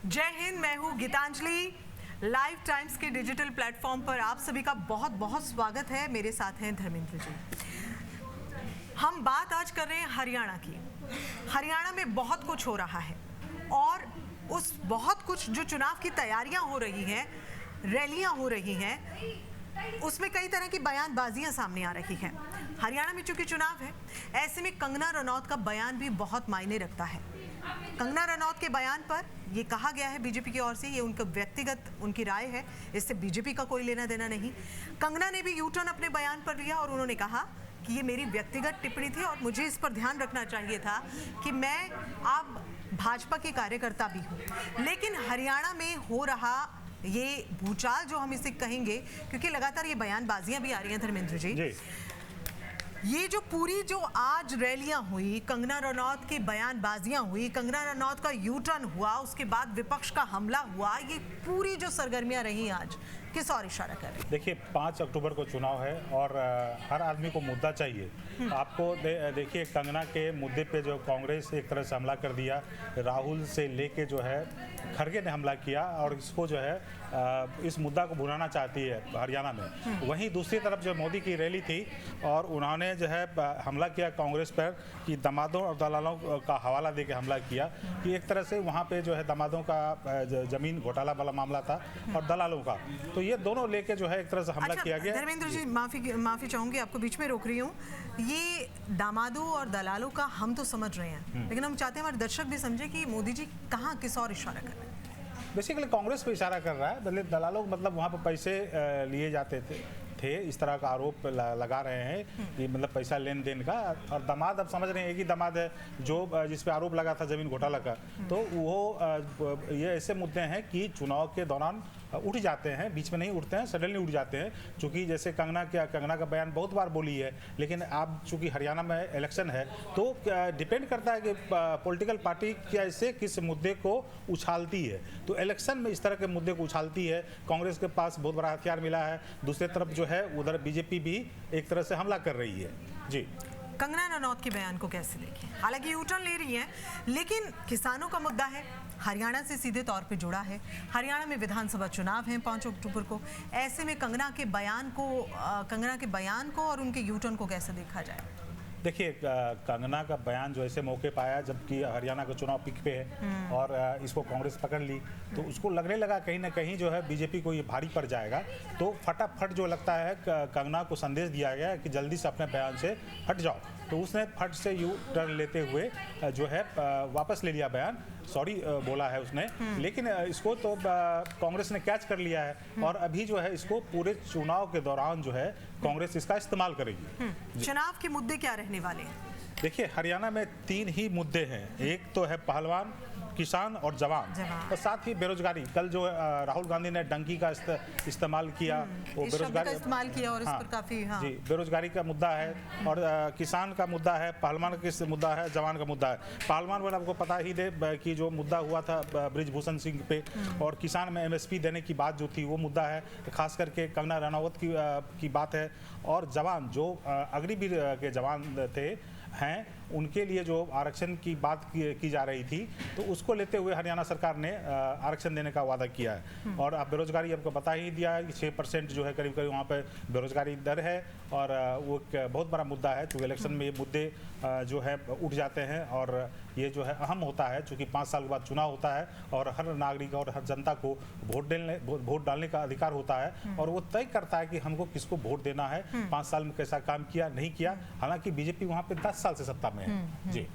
जय हिंद, मैं हूँ गीतांजलि। लाइव टाइम्स के डिजिटल प्लेटफॉर्म पर आप सभी का बहुत बहुत स्वागत है। मेरे साथ हैं धर्मेंद्र जी। हम बात आज कर रहे हैं हरियाणा की। हरियाणा में बहुत कुछ हो रहा है और उस बहुत कुछ जो चुनाव की तैयारियां हो रही हैं, रैलियां हो रही हैं, उसमें कई तरह की बयानबाजियां सामने आ रही हैं। हरियाणा में चूंकि चुनाव है, ऐसे में कंगना रनौत का बयान भी बहुत मायने रखता है। कंगना रनौत के बयान पर ये कहा गया है बीजेपी की ओर से, ये उनका व्यक्तिगत उनकी राय है, इससे बीजेपी का कोई लेना देना नहीं। कंगना ने भी यू टर्न अपने बयान पर लिया और उन्होंने कहा कि ये मेरी व्यक्तिगत टिप्पणी थी और मुझे इस पर ध्यान रखना चाहिए था कि मैं अब भाजपा के कार्यकर्ता भी हूँ। लेकिन हरियाणा में हो रहा ये भूचाल जो हम इसे कहेंगे, क्योंकि लगातार ये बयानबाजियां भी आ रही हैं धर्मेंद्र जी। ये जो पूरी जो आज रैलियां हुई, कंगना रनौत की बयानबाजियां हुई, कंगना रनौत का यू टर्न हुआ, उसके बाद विपक्ष का हमला हुआ, ये पूरी जो सरगर्मियां रही आज, किस और इशारा कर रही है? देखिए 5 अक्टूबर को चुनाव है और हर आदमी को मुद्दा चाहिए। आपको देखिए कंगना के मुद्दे पे जो कांग्रेस एक तरह से हमला कर दिया, राहुल से लेके जो है खड़गे ने हमला किया और इसको जो है इस मुद्दा को भुनाना चाहती है हरियाणा में। वहीं दूसरी तरफ जो मोदी की रैली थी और उन्होंने जो है हमला किया कांग्रेस पर कि दामादों और दलालों का हवाला दे के हमला किया कि एक तरह से वहाँ पे जो है दामादों का जमीन घोटाला वाला मामला था और दलालों का, तो ये दोनों लेके जो है एक तरह से हमला किया गया। धर्मेंद्र जी माफी चाहूंगी, आपको बीच में रोक रही हूँ। ये दामादों और दलालों का हम तो समझ रहे हैं, लेकिन हम चाहते हैं हमारे दर्शक भी समझे कि मोदी जी कहाँ किस और इशारा कर रहे हैं। बेसिकली कांग्रेस पे इशारा कर रहा है, मतलब दलालों मतलब वहाँ पे पैसे लिए जाते थे इस तरह का आरोप लगा रहे हैं कि मतलब पैसा लेन देन का। और दामाद अब समझ रहे हैं एक ही दामाद है जो जिस पे आरोप लगा था जमीन घोटाला का, तो वो ये ऐसे मुद्दे हैं कि चुनाव के दौरान उठ जाते हैं, बीच में नहीं उठते हैं, सडनली उठ जाते हैं। चूंकि जैसे कंगना का बयान बहुत बार बोली है, लेकिन अब चूंकि हरियाणा में इलेक्शन है तो डिपेंड करता है कि पॉलिटिकल पार्टी कैसे किस मुद्दे को उछालती है। तो इलेक्शन में इस तरह के मुद्दे को उछालती है। कांग्रेस के पास बहुत बड़ा हथियार मिला है, दूसरी तरफ जो है उधर बीजेपी भी एक तरह से हमला कर रही है। जी, कंगना रनौत के बयान को कैसे देखें? हालांकि यू टर्न ले रही हैं, लेकिन किसानों का मुद्दा है, हरियाणा से सीधे तौर पे जुड़ा है। हरियाणा में विधानसभा चुनाव हैं 5 अक्टूबर को। ऐसे में कंगना के बयान को और उनके यू टर्न को कैसे देखा जाए? देखिए कंगना का बयान जो ऐसे मौके पर आया जबकि हरियाणा का चुनाव पिक पे है और इसको कांग्रेस पकड़ ली, तो उसको लगने लगा कहीं ना कहीं जो है बीजेपी को ये भारी पड़ जाएगा। तो फटाफट जो लगता है कंगना को संदेश दिया गया कि जल्दी से अपने बयान से हट जाओ, तो उसने फट से यू टर्न लेते हुए जो है वापस ले लिया बयान, सॉरी बोला है उसने। लेकिन इसको तो कांग्रेस ने कैच कर लिया है और अभी जो है इसको पूरे चुनाव के दौरान जो है कांग्रेस इसका इस्तेमाल करेगी। चुनाव के मुद्दे क्या रहने वाले हैं? देखिए हरियाणा में 3 ही मुद्दे हैं, एक तो है पहलवान, किसान और जवान और साथ ही बेरोजगारी। कल जो राहुल गांधी ने डंकी का इस्तेमाल किया, वो बेरोजगारी इस्तेमाल किया और इस पर काफी जी बेरोजगारी का मुद्दा है और किसान का मुद्दा है, पहलवान का मुद्दा है, जवान का मुद्दा है। पहलवान वाला आपको पता ही दे कि जो मुद्दा हुआ था ब्रिजभूषण सिंह पे, और किसान में MSP देने की बात जो थी वो मुद्दा है, खास करके कंगना रनौत की बात है। और जवान जो अग्निवीर के जवान हैं उनके लिए जो आरक्षण की बात की जा रही थी, तो उसको लेते हुए हरियाणा सरकार ने आरक्षण देने का वादा किया है। और अब बेरोजगारी आपको बता ही दिया है कि 6% जो है करीब करीब वहाँ पे बेरोजगारी दर है और वो एक बहुत बड़ा मुद्दा है। चूँकि इलेक्शन में ये मुद्दे जो है उठ जाते हैं और ये जो है अहम होता है, चूँकि 5 साल के बाद चुनाव होता है और हर नागरिक और हर जनता को वोट डालने का अधिकार होता है और वो तय करता है कि हमको किसको वोट देना है, 5 साल में कैसा काम किया नहीं किया। हालांकि बीजेपी वहाँ पे 10 साल से सत्ता में है। जी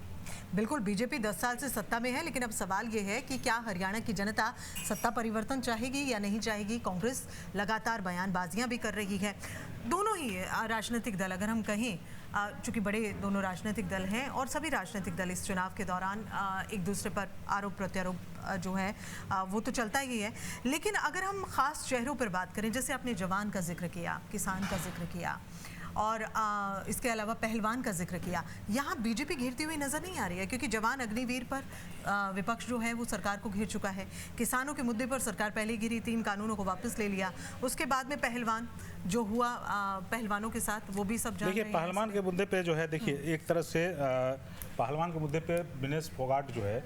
बिल्कुल, बीजेपी 10 साल से सत्ता में है, लेकिन अब सवाल ये है कि क्या हरियाणा की जनता सत्ता परिवर्तन चाहेगी या नहीं चाहेगी? कांग्रेस लगातार बयानबाजियां भी कर रही है। दोनों ही राजनीतिक दल, अगर हम कहें, चूंकि बड़े दोनों राजनीतिक दल हैं और सभी राजनीतिक दल इस चुनाव के दौरान एक दूसरे पर आरोप प्रत्यारोप जो है वो तो चलता ही है। लेकिन अगर हम खास चेहरों पर बात करें, जैसे आपने जवान का जिक्र किया, किसान का जिक्र किया और इसके अलावा पहलवान का जिक्र किया, यहाँ बीजेपी घिरती हुई नजर नहीं आ रही है, क्योंकि जवान अग्निवीर पर विपक्ष जो है वो सरकार को घेर चुका है। किसानों के मुद्दे पर सरकार पहले घिरी, 3 कानूनों को वापस ले लिया। उसके बाद में पहलवान जो हुआ, पहलवानों के साथ वो भी सब जान रहे हैं। देखिए पहलवान के मुद्दे पे जो है, देखिए एक तरह से पहलवान के मुद्दे पे विनेश फोगाट जो है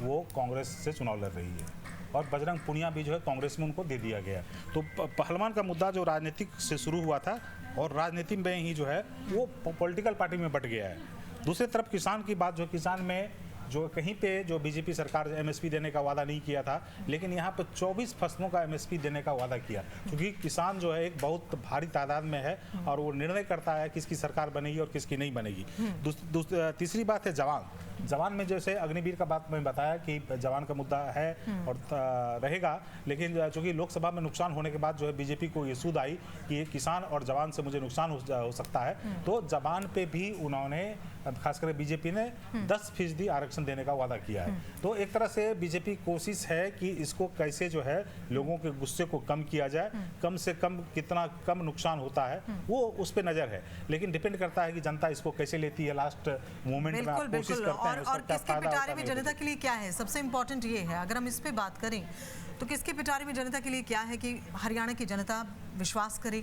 वो कांग्रेस से चुनाव लड़ रही है और बजरंग पुनिया भी जो है कांग्रेस में उनको दे दिया गया। तो पहलवान का मुद्दा जो राजनीतिक से शुरू हुआ था और राजनीति में ही जो है वो पॉलिटिकल पार्टी में बट गया है। दूसरी तरफ किसान की बात, जो किसान में जो कहीं पे जो बीजेपी सरकार एमएसपी देने का वादा नहीं किया था, लेकिन यहाँ पे 24 फसलों का एमएसपी देने का वादा किया, क्योंकि किसान जो है एक बहुत भारी तादाद में है और वो निर्णय करता है किसकी सरकार बनेगी और किसकी नहीं बनेगी। तीसरी बात है जवान में जैसे अग्निवीर का बात मैं बताया कि जवान का मुद्दा है और रहेगा, लेकिन चूंकि लोकसभा में नुकसान होने के बाद जो है बीजेपी को ये सूद आई कि ये किसान और जवान से मुझे नुकसान हो सकता है, तो जवान पे भी उन्होंने खासकर बीजेपी ने 10% आरक्षण देने का वादा किया है। तो एक तरह से बीजेपी कोशिश है कि इसको कैसे जो है लोगों के गुस्से को कम किया जाए, कम से कम कितना कम नुकसान होता है वो उस पर नजर है, लेकिन डिपेंड करता है कि जनता इसको कैसे लेती है। लास्ट मोमेंट में आप कोशिश करते हैं और किसके पिटारे में जनता के लिए क्या है, सबसे इम्पोर्टेंट ये है, अगर हम इस पे बात करें तो किसके पिटारे में जनता के लिए क्या है कि हरियाणा की जनता विश्वास करे।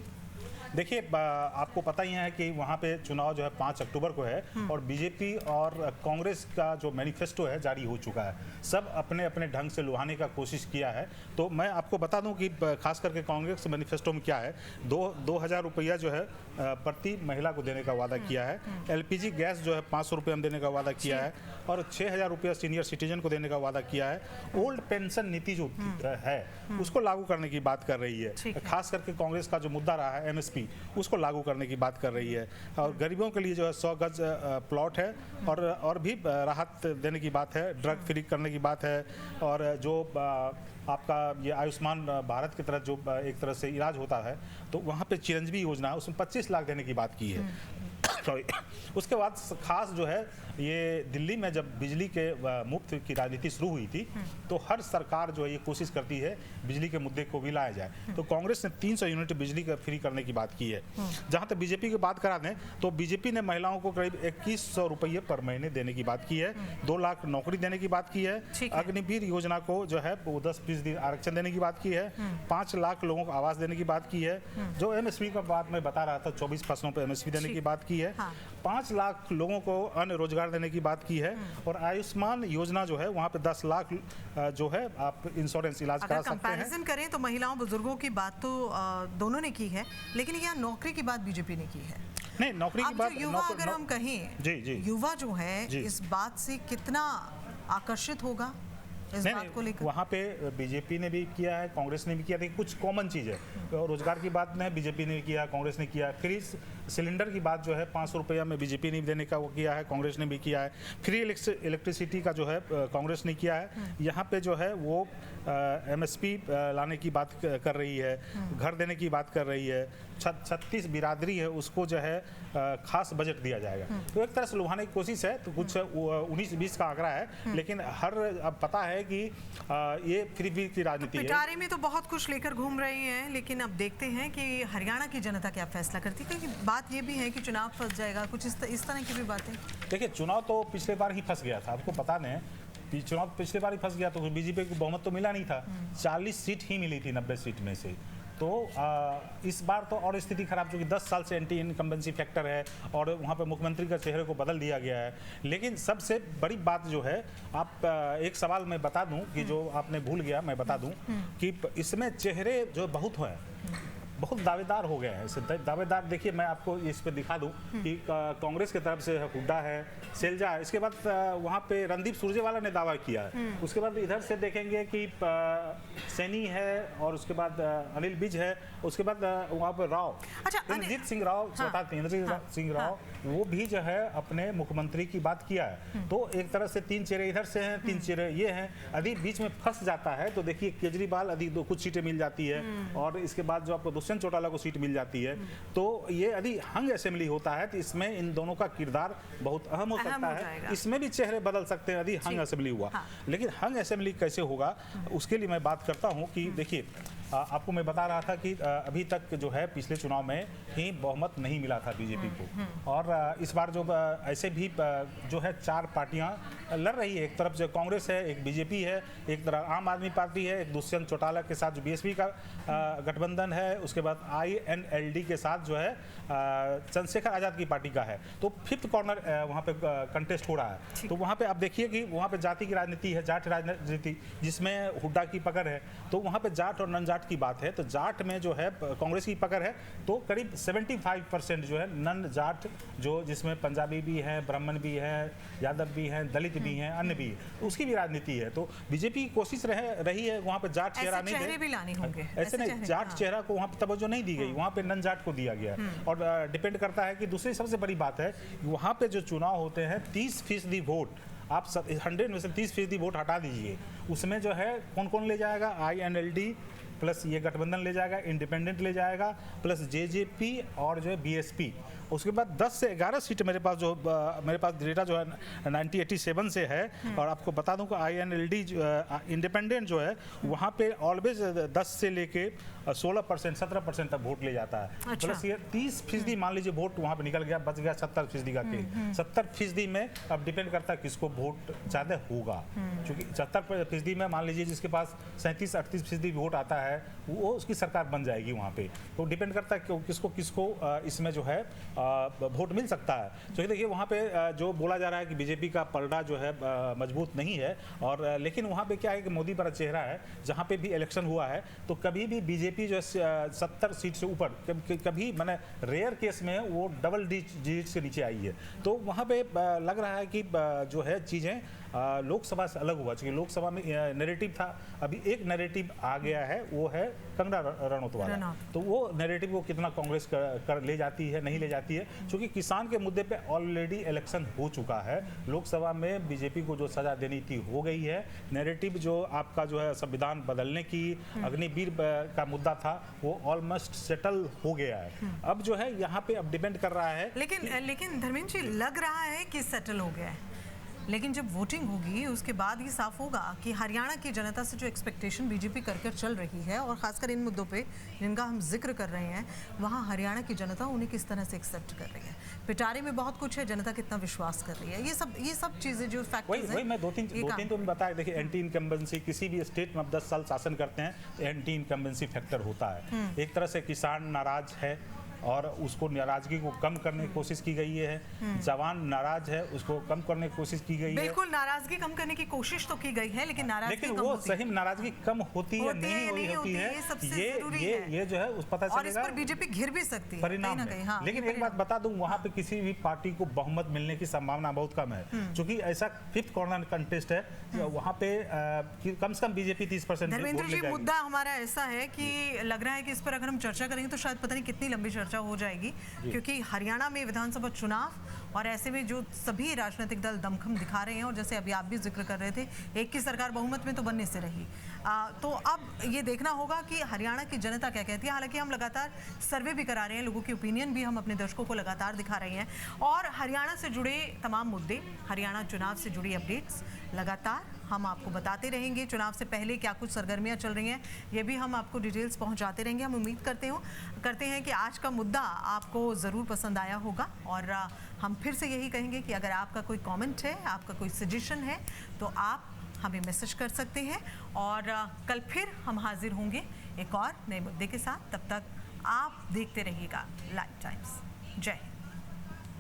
देखिए आपको पता ही है कि वहाँ पे चुनाव जो है 5 अक्टूबर को है और बीजेपी और कांग्रेस का जो मैनिफेस्टो है जारी हो चुका है। सब अपने अपने ढंग से लुभाने का कोशिश किया है। तो मैं आपको बता दूं कि खास करके कांग्रेस मैनिफेस्टो में क्या है, 2,000 रुपया जो है प्रति महिला को देने का वादा किया है। LPG गैस जो है 500 रुपये में देने का वादा किया है और 6,000 रुपया सीनियर सिटीजन को देने का वादा किया है। ओल्ड पेंशन नीति जो है उसको लागू करने की बात कर रही है। खास करके कांग्रेस का जो मुद्दा रहा है MSP, उसको लागू करने की बात कर रही है। और गरीबों के लिए जो है 100 गज प्लॉट है और भी राहत देने की बात है, ड्रग फ्री करने की बात है। और जो आपका ये आयुष्मान भारत की तरह जो एक तरह से इलाज होता है, तो वहाँ पे चिरंजीवी योजना उसमें 25 लाख देने की बात की है। सॉरी, उसके बाद खास जो है ये दिल्ली में जब बिजली के मुफ्त की राजनीति शुरू हुई थी, तो हर सरकार जो है ये कोशिश करती है बिजली के मुद्दे को भी लाया जाए। तो कांग्रेस ने 300 यूनिट बिजली का फ्री करने की बात की है। जहां तक बीजेपी की बात करा दें तो बीजेपी ने महिलाओं को करीब 2100 रुपये पर महीने देने की बात की है, 2 लाख नौकरी देने की बात की है, अग्निवीर योजना को जो है वो 10% आरक्षण देने की बात की है, 5 लाख लोगों को आवास देने की बात की है, जो MSP का बात मैं बता रहा था 24 फसलों पर MSP देने की बात की है, 5 लाख लोगों को अन्य रोजगार देने की बात की है, और आयुष्मान योजना जो है वहाँ पे 10 लाख जो है आप इंश्योरेंस इलाज करा सकते हैं। कंपैरिजन करें तो महिलाओं बुजुर्गों की बात तो दोनों ने की है, लेकिन यहाँ नौकरी की बात बीजेपी ने की है। नहीं, नौकरी की बात युवा अगर हम कहें, युवा जो है इस बात से कितना आकर्षित होगा इस बात को लेकर? वहाँ पे बीजेपी ने भी किया है, कांग्रेस ने भी किया था, कुछ कॉमन चीज़ है। रोजगार की बात में बीजेपी ने किया, कांग्रेस ने किया। फ्री सिलेंडर की बात जो है 500 रुपया में बीजेपी ने देने का वो किया है, कांग्रेस ने भी किया है। फ्री इलेक्ट्रिसिटी का जो है कांग्रेस ने किया है। यहाँ पे जो है वो MSP लाने की बात कर रही है, घर देने की बात कर रही है। 36 बिरादरी है उसको जो है खास बजट दिया जाएगा। तो एक तरह से लुभाने की कोशिश है। तो कुछ 19-20 का आंकड़ा है, लेकिन हर अब पता है कि ये फ्री की राजनीति है। पिटारे में तो बहुत कुछ लेकर घूम रही हैं, लेकिन अब देखते हैं कि हरियाणा की जनता क्या फैसला करती है। क्योंकि बात ये भी है कि चुनाव फंस जाएगा, कुछ इस तरह की भी बातें। देखिए, चुनाव तो पिछले बार ही फंस गया था, आपको पता नहीं, चुनाव पिछले बार ही फंस गया। तो बीजेपी को बहुमत तो मिला नहीं था, 40 सीट ही मिली थी 90 सीट में से। तो इस बार तो और स्थिति खराब, चूँकि 10 साल से एंटी इनकम्बेंसी फैक्टर है और वहाँ पे मुख्यमंत्री का चेहरे को बदल दिया गया है। लेकिन सबसे बड़ी बात जो है, आप एक सवाल मैं बता दूं कि जो आपने भूल गया, मैं बता दूं कि इसमें चेहरे जो बहुत हैं, बहुत दावेदार हो गए हैं। इसे दावेदार देखिए, मैं आपको इस पे दिखा दूं कि कांग्रेस की तरफ से हुड्डा है, सेल्जा है, इसके बाद वहाँ पे रणदीप सुरजेवाला ने दावा किया है। उसके बाद इधर से देखेंगे कि सैनी है और उसके बाद अनिल विज है, उसके बाद वहाँ पर राव, इंद्रजीत सिंह राव, इंद्रजीत सिंह राव, वो भी जो है अपने मुख्यमंत्री की बात किया है। तो एक तरह से 3 चेहरे इधर से हैं, 3 चेहरे ये हैं। यदि बीच में फंस जाता है तो देखिए केजरीवाल यदि कुछ सीटें मिल जाती है और इसके बाद जो आपको दुष्यंत चौटाला को सीट मिल जाती है, तो ये यदि हंग असेंबली होता है तो इसमें इन दोनों का किरदार बहुत अहम हो सकता है। इसमें भी चेहरे बदल सकते हैं यदि हंग असेंबली हुआ। लेकिन हंग असेंबली कैसे होगा उसके लिए मैं बात करता हूं कि देखिए आपको मैं बता रहा था कि अभी तक जो है पिछले चुनाव में ही बहुमत नहीं मिला था बीजेपी को, और इस बार जो ऐसे भी जो है 4 पार्टियां लड़ रही है। एक तरफ जो कांग्रेस है, एक बीजेपी है, एक तरफ आम आदमी पार्टी है, एक दुष्यंत चौटाला के साथ जो बीएसपी का गठबंधन है, उसके बाद INLD के साथ जो है चंद्रशेखर आजाद की पार्टी का है। तो 5th कॉर्नर वहाँ पे कंटेस्ट हो रहा है। तो वहाँ पे आप देखिए कि वहाँ पे जाति की राजनीति है, जाट राजनीति, जिसमें हुड्डा की पकड़ है। तो वहाँ पे जाट और नन जाट की बात है, तो जाट में जो है कांग्रेस की पकड़ है, तो करीब 75% जो है नन जाट, जो जिसमें पंजाबी भी है, ब्राह्मण भी है, यादव भी हैं, दलित भी हैं, अन्य भी, तो उसकी भी राजनीति है। तो बीजेपी की कोशिश रही है वहाँ पे जाट चेहरा नहीं चेहरे भी लाने होंगे, ऐसे नहीं, जाट चेहरा को वहाँ पे तवज्जो नहीं दी गई, वहाँ पे नन जाट को दिया गया। और डिपेंड करता है कि दूसरी सबसे बड़ी बात है, वहाँ पे जो चुनाव होते हैं 30% वोट, आप 100 में से 30% वोट हटा दीजिए, उसमें जो है कौन कौन ले जाएगा? INLD प्लस ये गठबंधन ले जाएगा, इंडिपेंडेंट ले जाएगा, प्लस JJP और जो है BSP। उसके बाद 10 से 11 सीट मेरे पास डेटा जो है 1987 से है। और आपको बता दूं कि INLD इंडिपेंडेंट जो है वहाँ पे ऑलवेज 10 से लेके 16% 17% तक वोट ले जाता है। अच्छा। प्लस ये 30% मान लीजिए वोट वहाँ पे निकल गया, बच गया 70% का खेल। 70% में अब डिपेंड करता है किसको वोट ज़्यादा होगा, क्योंकि 70% में मान लीजिए जिसके पास 37-38% वोट आता है वो उसकी सरकार बन जाएगी वहाँ पे। तो डिपेंड करता है कि किसको इसमें जो है वोट मिल सकता है। तो देखिए वहाँ पे जो बोला जा रहा है कि बीजेपी का पलड़ा जो है मजबूत नहीं है, और लेकिन वहाँ पे क्या है कि मोदी बड़ा चेहरा है, जहाँ पे भी इलेक्शन हुआ है तो कभी भी बीजेपी जो 70 सीट से ऊपर कभी मैंने रेयर केस में वो डबल डिजिट से नीचे आई है। तो वहाँ पे लग रहा है कि जो है चीज़ें लोकसभा से अलग हुआ, क्योंकि लोकसभा में नैरेटिव था, अभी एक नैरेटिव आ गया है, वो है कंगना रनौत वाला। तो वो नैरेटिव को कितना कांग्रेस कर ले जाती है, नहीं ले जाती है, क्योंकि किसान के मुद्दे पे ऑलरेडी इलेक्शन हो चुका है। लोकसभा में बीजेपी को जो सजा देनी थी हो गई है। नैरेटिव जो आपका जो है संविधान बदलने की, अग्निवीर का मुद्दा था, वो ऑलमोस्ट सेटल हो गया है। अब जो है यहाँ पे अब डिपेंड कर रहा है, लेकिन धर्मेंद्र जी लग रहा है कि सेटल हो गया है, लेकिन जब वोटिंग होगी उसके बाद ये साफ होगा कि हरियाणा की जनता से जो एक्सपेक्टेशन बीजेपी कर चल रही है, और खासकर इन मुद्दों पे जिनका हम जिक्र कर रहे हैं, वहाँ हरियाणा की जनता उन्हें किस तरह से एक्सेप्ट कर रही है। पिटारे में बहुत कुछ है, जनता कितना विश्वास कर रही है, ये सब चीजें जो फैक्टर्स हैं। वही मैं दो तीन तो बताया। देखिए एंटी इनकम्बेंसी, किसी भी स्टेट में 10 साल शासन करते हैं, एंटी इनकम्बेंसी फैक्टर होता है। एक तरह से किसान नाराज है और उसको नाराजगी को कम करने की कोशिश की गई है। जवान नाराज है, उसको कम करने की कोशिश की गई है। बिल्कुल, नाराजगी कम करने की कोशिश तो की गई है, लेकिन वो सही नाराजगी कम होती है नहीं होती है, ये जो है उस पता चलेगा। और इस पर बीजेपी घिर भी सकती है परिणाम में। हाँ, लेकिन एक बात बता दूं, वहाँ पे किसी भी पार्टी को बहुमत मिलने की संभावना बहुत कम है, क्योंकि ऐसा 5th कॉर्नर कंटेस्ट है, वहाँ पे कम से कम बीजेपी 30%। धर्मेंद्र जी, मुद्दा हमारा ऐसा है कि लग रहा है कि इस पर अगर हम चर्चा करेंगे तो शायद पता नहीं कितनी लंबी चर्चा हो जाएगी, क्योंकि हरियाणा में विधानसभा चुनाव और ऐसे में जो सभी राजनीतिक दल दमखम दिखा रहे हैं, और जैसे अभी आप भी जिक्र कर रहे थे, एक की सरकार बहुमत में तो बनने से रही। तो अब ये देखना होगा कि हरियाणा की जनता क्या कहती है। हालांकि हम लगातार सर्वे भी करा रहे हैं, लोगों की ओपिनियन भी हम अपने दर्शकों को लगातार दिखा रहे हैं, और हरियाणा से जुड़े तमाम मुद्दे, हरियाणा चुनाव से जुड़ी अपडेट्स लगातार हम आपको बताते रहेंगे। चुनाव से पहले क्या कुछ सरगर्मियां चल रही हैं, ये भी हम आपको डिटेल्स पहुंचाते रहेंगे। हम उम्मीद करते हैं कि आज का मुद्दा आपको ज़रूर पसंद आया होगा, और हम फिर से यही कहेंगे कि अगर आपका कोई कमेंट है, आपका कोई सजेशन है, तो आप हमें मैसेज कर सकते हैं, और कल फिर हम हाजिर होंगे एक और नए मुद्दे के साथ। तब तक आप देखते रहिएगा लाइव टाइम्स। जय हिंद।